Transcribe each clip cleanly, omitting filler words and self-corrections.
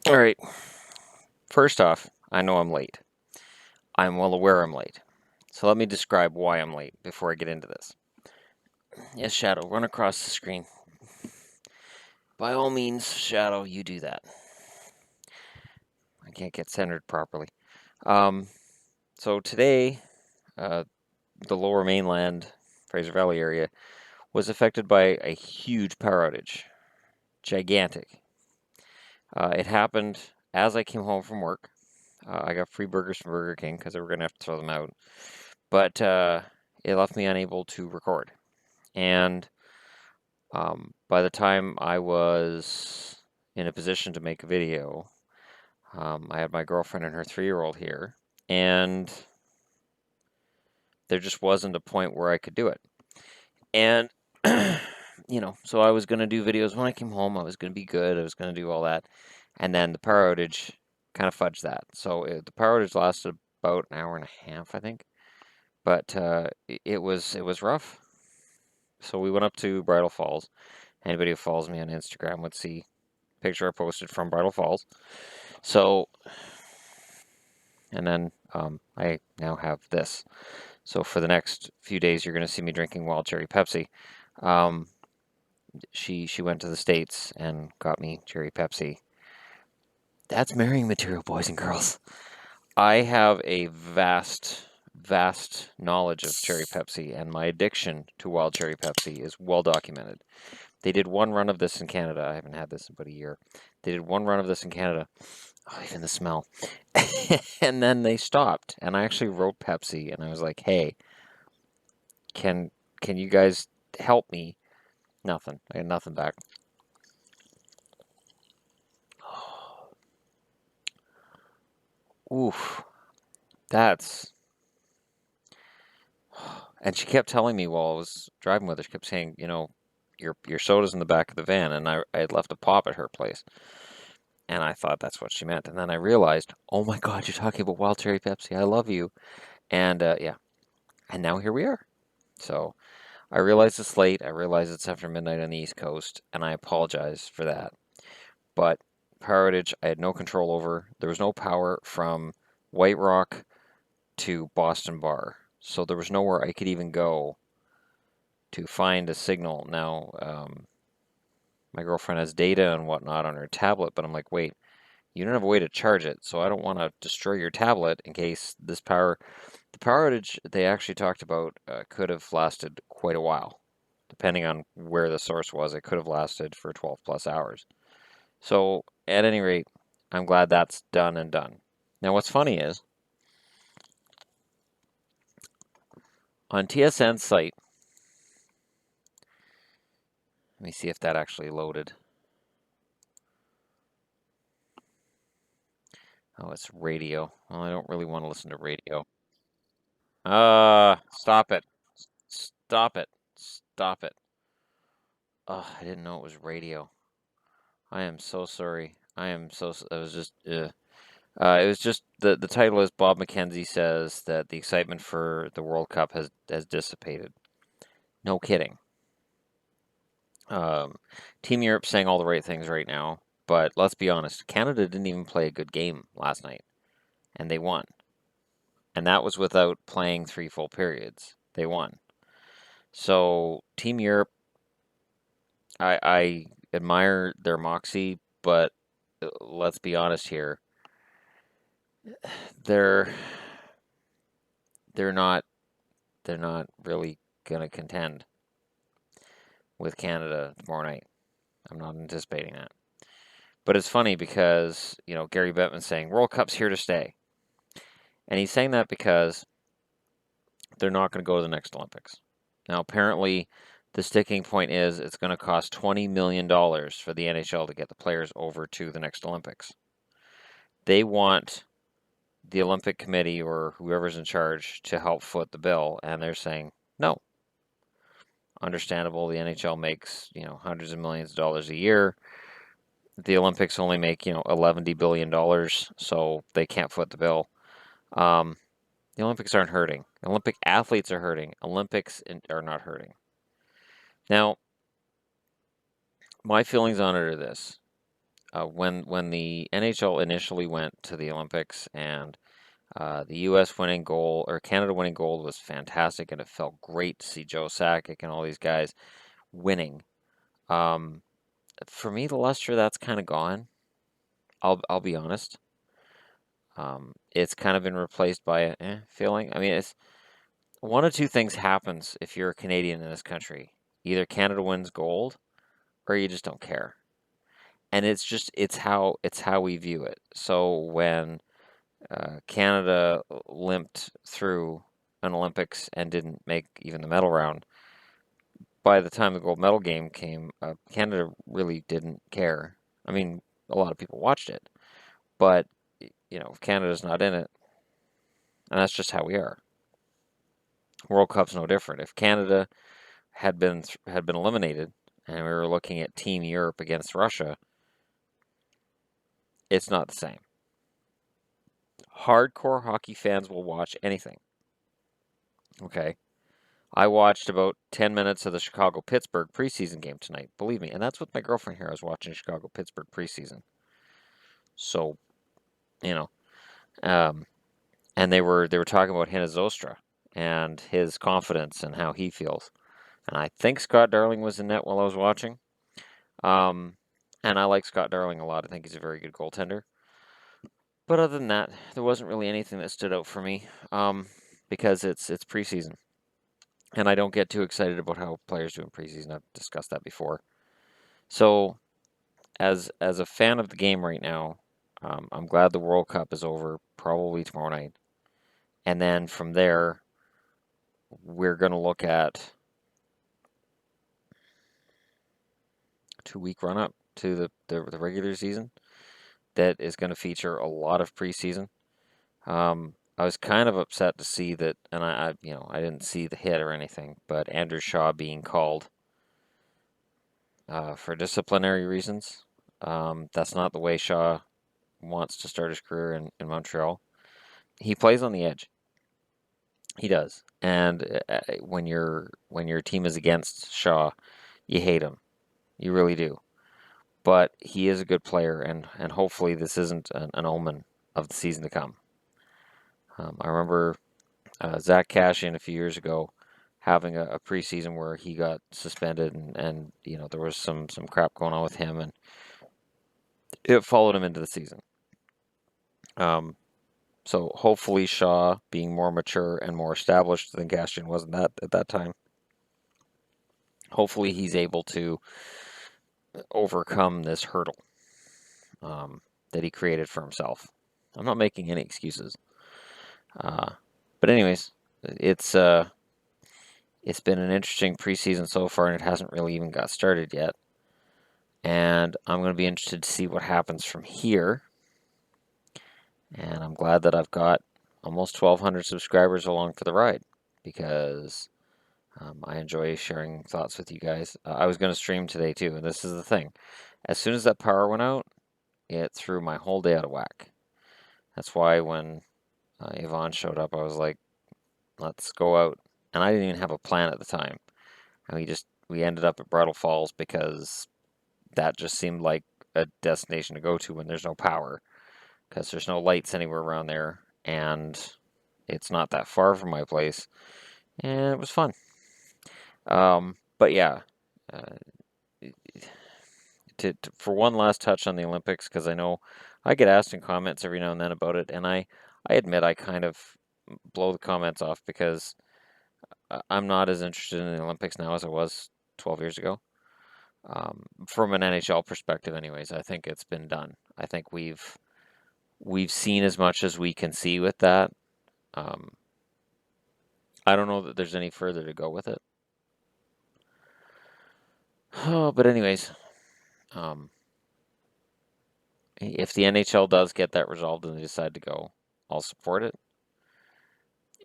All right. First off, I know I'm late. I'm well aware I'm late. So let me describe why I'm late before I get into this. Yes, Shadow, run across the screen. By all means, Shadow, you do that. I can't get centered properly. Um, so today, uh, the lower mainland, Fraser Valley area, was affected by a huge power outage. Gigantic. It happened as I came home from work. I got free burgers from Burger King because they were going to have to throw them out. But it left me unable to record. And by the time I was in a position to make a video, I had my girlfriend and her 3-year-old here, and there just wasn't a point where I could do it. And, so I was going to do videos when I came home. I was going to be good. I was going to do all that. And then the power outage kind of fudged that. So the power outage lasted about an hour and a half, I think. But it was rough. So we went up to Bridal Falls. Anybody who follows me on Instagram would see a picture I posted from Bridal Falls. So, and then I now have this. So for the next few days, you're going to see me drinking Wild Cherry Pepsi. She went to the States and got me Cherry Pepsi. That's marrying material, boys and girls. I have a vast knowledge of Cherry Pepsi, and my addiction to Wild Cherry Pepsi is well documented. They did one run of this in Canada. I haven't had this in about a year. They did one run of this in Canada. Oh, even the smell. And then they stopped. And I actually wrote Pepsi, and I was like, "Hey, can you guys help me?" Nothing. I had nothing back. Oof. That's. And she kept telling me while I was driving with her, she kept saying, your soda's in the back of the van, and I had left a pop at her place. And I thought that's what she meant. And then I realized, oh my God, you're talking about Wild Cherry Pepsi. I love you. And yeah, and now here we are. So I realize it's late. I realize it's after midnight on the East Coast, and I apologize for that. But power outage, I had no control over. There was no power from White Rock to Boston Bar. So there was nowhere I could even go to find a signal. Now, my girlfriend has data and whatnot on her tablet, but I'm like, wait, you don't have a way to charge it, so I don't want to destroy your tablet in case the power outage they actually talked about could have lasted quite a while. Depending on where the source was, it could have lasted for 12 plus hours. So, at any rate, I'm glad that's done and done. Now, what's funny is, on TSN's site, let me see if that actually loaded. Oh, it's radio. Well, I don't really want to listen to radio. Stop it. Stop it. Stop it. Oh, I didn't know it was radio. I am so sorry. I am so. It was just. It was just the title is Bob McKenzie says that the excitement for the World Cup has dissipated. No kidding. Team Europe's saying all the right things right now, but let's be honest. Canada didn't even play a good game last night, and they won. And that was without playing 3 full periods. They won. So Team Europe, I admire their moxie, but let's be honest here. They're they're not really gonna contend with Canada tomorrow night. I'm not anticipating that. But it's funny because, Gary Bettman's saying World Cup's here to stay. And he's saying that because they're not going to go to the next Olympics. Now, apparently, the sticking point is it's going to cost $20 million for the NHL to get the players over to the next Olympics. They want the Olympic Committee or whoever's in charge to help foot the bill, and they're saying no. Understandable, the NHL makes, hundreds of millions of dollars a year. The Olympics only make, $11 billion, so they can't foot the bill. The Olympics aren't hurting. Olympic athletes are hurting. Olympics are not hurting. Now, my feelings on it are this. when the NHL initially went to the Olympics and the U.S. winning gold or Canada winning gold was fantastic, and it felt great to see Joe Sakic and all these guys winning. Um, for me, the luster that's kind of gone. I'll be honest. It's kind of been replaced by a feeling. I mean, it's one of two things happens if you're a Canadian in this country. Either Canada wins gold, or you just don't care. And it's how we view it. So when Canada limped through an Olympics and didn't make even the medal round, by the time the gold medal game came, Canada really didn't care. I mean, a lot of people watched it, but if Canada's not in it, and that's just how we are. World Cup's no different. If Canada had been eliminated, and we were looking at Team Europe against Russia, it's not the same. Hardcore hockey fans will watch anything. Okay. I watched about 10 minutes of the Chicago-Pittsburgh preseason game tonight, believe me. And that's with my girlfriend here. I was watching Chicago-Pittsburgh preseason. So, you know, um, and they were talking about Hina Zostra and his confidence and how he feels. And I think Scott Darling was in net while I was watching. Um, and I like Scott Darling a lot. I think he's a very good goaltender. But other than that, there wasn't really anything that stood out for me because it's preseason. And I don't get too excited about how players do in preseason. I've discussed that before. So, as a fan of the game right now, I'm glad the World Cup is over, probably tomorrow night. And then from there, we're going to look at a 2-week run up to the regular season that is going to feature a lot of preseason. I was kind of upset to see that, and I didn't see the hit or anything, but Andrew Shaw being called for disciplinary reasons. That's not the way Shaw wants to start his career in Montreal. He plays on the edge. He does, and when your team is against Shaw, you hate him. You really do. But he is a good player, and hopefully this isn't an omen of the season to come. I remember Zach Cashin a few years ago having a preseason where he got suspended, and there was some crap going on with him, and it followed him into the season. So hopefully Shaw, being more mature and more established than Cashin was at that time, hopefully he's able to overcome this hurdle that he created for himself. I'm not making any excuses. But anyways, it's been an interesting preseason so far, and it hasn't really even got started yet. And I'm going to be interested to see what happens from here. And I'm glad that I've got almost 1,200 subscribers along for the ride, because I enjoy sharing thoughts with you guys. I was going to stream today too, and this is the thing. As soon as that power went out, it threw my whole day out of whack. That's why when Yvonne showed up, I was like, let's go out. And I didn't even have a plan at the time. And we ended up at Bridal Falls because that just seemed like a destination to go to when there's no power, because there's no lights anywhere around there, and it's not that far from my place, and it was fun. But yeah, uh, for one last touch on the Olympics, because I know I get asked in comments every now and then about it, and I admit I kind of blow the comments off because I'm not as interested in the Olympics now as I was 12 years ago. From an NHL perspective, anyways, I think it's been done. I think we've seen as much as we can see with that. I don't know that there's any further to go with it. Oh, but anyways, if the NHL does get that resolved and they decide to go, I'll support it.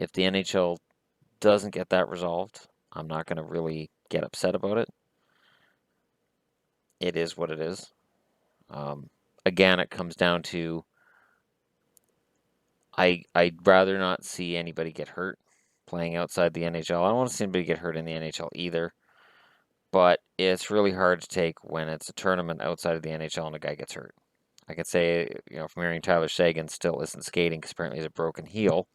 If the NHL doesn't get that resolved, I'm not going to really get upset about it. It is what it is. Again, it comes down to I'd rather not see anybody get hurt playing outside the NHL. I don't want to see anybody get hurt in the NHL either. but it's really hard to take when it's a tournament outside of the NHL and a guy gets hurt. I could say, from hearing Tyler Seguin still isn't skating because apparently he has a broken heel.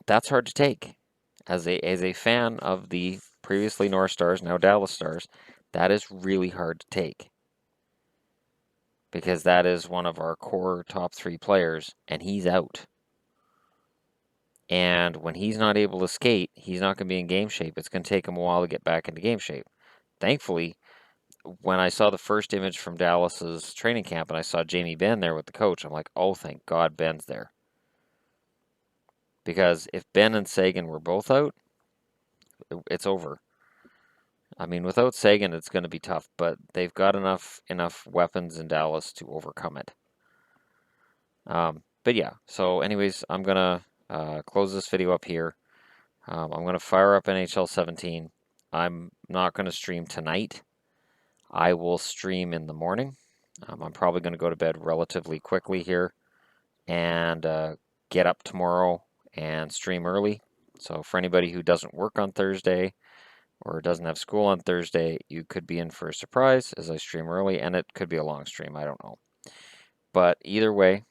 That's hard to take. As a fan of the previously North Stars, now Dallas Stars, that is really hard to take. Because that is one of our core top 3 players, and he's out. And when he's not able to skate, he's not going to be in game shape. It's going to take him a while to get back into game shape. Thankfully, when I saw the first image from Dallas's training camp and I saw Jamie Benn there with the coach, I'm like, oh, thank God Ben's there. Because if Benn and Seguin were both out, it's over. I mean, without Seguin, it's going to be tough, but they've got enough weapons in Dallas to overcome it. But yeah, so anyways, I'm going to close this video up here. I'm going to fire up NHL 17. I'm not going to stream tonight. I will stream in the morning. I'm probably going to go to bed relatively quickly here and get up tomorrow and stream early. So for anybody who doesn't work on Thursday or doesn't have school on Thursday, you could be in for a surprise as I stream early, and it could be a long stream. I don't know. But either way,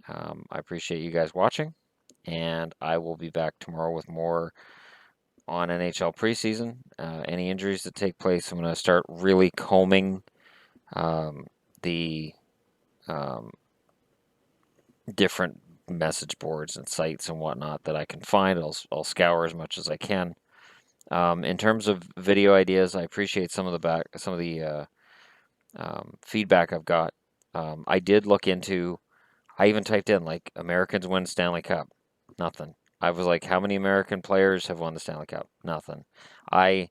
I appreciate you guys watching, and I will be back tomorrow with more on NHL preseason. Any injuries that take place, I'm going to start really combing the different message boards and sites and whatnot that I can find. I'll scour as much as I can. In terms of video ideas, I appreciate some of the feedback I've got. I did look into. I even typed in like Americans win Stanley Cup. Nothing. I was like, how many American players have won the Stanley Cup? Nothing. I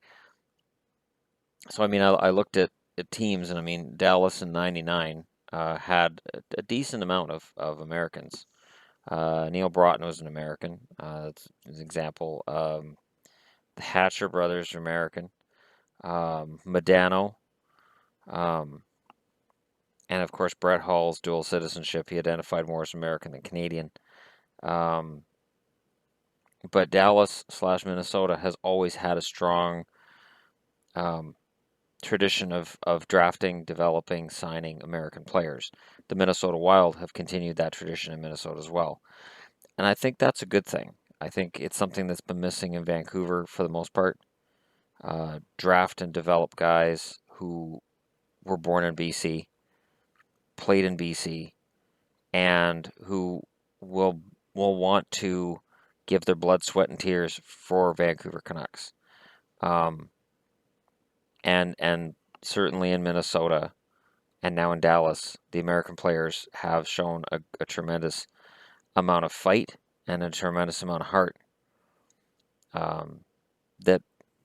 looked at teams, and I mean Dallas in '99 had a decent amount of Americans. Neil Broughton was an American. That's an example. The Hatcher brothers are American. Modano. And of course, Brett Hall's dual citizenship. He identified more as American than Canadian. But Dallas/Minnesota has always had a strong tradition of drafting, developing, signing American players. The Minnesota Wild have continued that tradition in Minnesota as well. And I think that's a good thing. I think it's something that's been missing in Vancouver for the most part. Draft and develop guys who were born in BC, played in BC, and who will want to give their blood, sweat, and tears for Vancouver Canucks. And certainly in Minnesota and now in Dallas, the American players have shown a tremendous amount of fight and a tremendous amount of heart that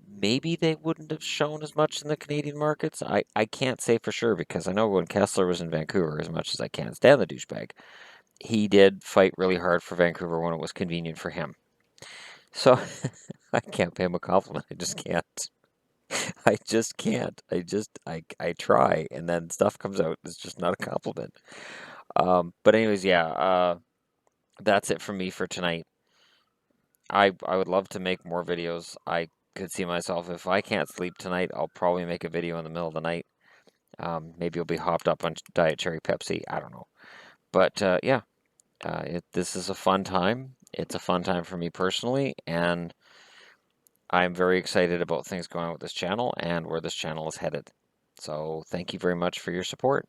maybe they wouldn't have shown as much in the Canadian markets. I can't say for sure because I know when Kessler was in Vancouver, as much as I can't stand the douchebag, he did fight really hard for Vancouver when it was convenient for him. So I can't pay him a compliment. I just can't. I just can't. I try, and then stuff comes out. It's just not a compliment. But anyways, yeah. That's it from me for tonight. I would love to make more videos. I could see myself, if I can't sleep tonight, I'll probably make a video in the middle of the night. Maybe you'll be hopped up on Diet Cherry Pepsi. I don't know. But yeah, this is a fun time. It's a fun time for me personally, and I'm very excited about things going on with this channel and where this channel is headed. So thank you very much for your support.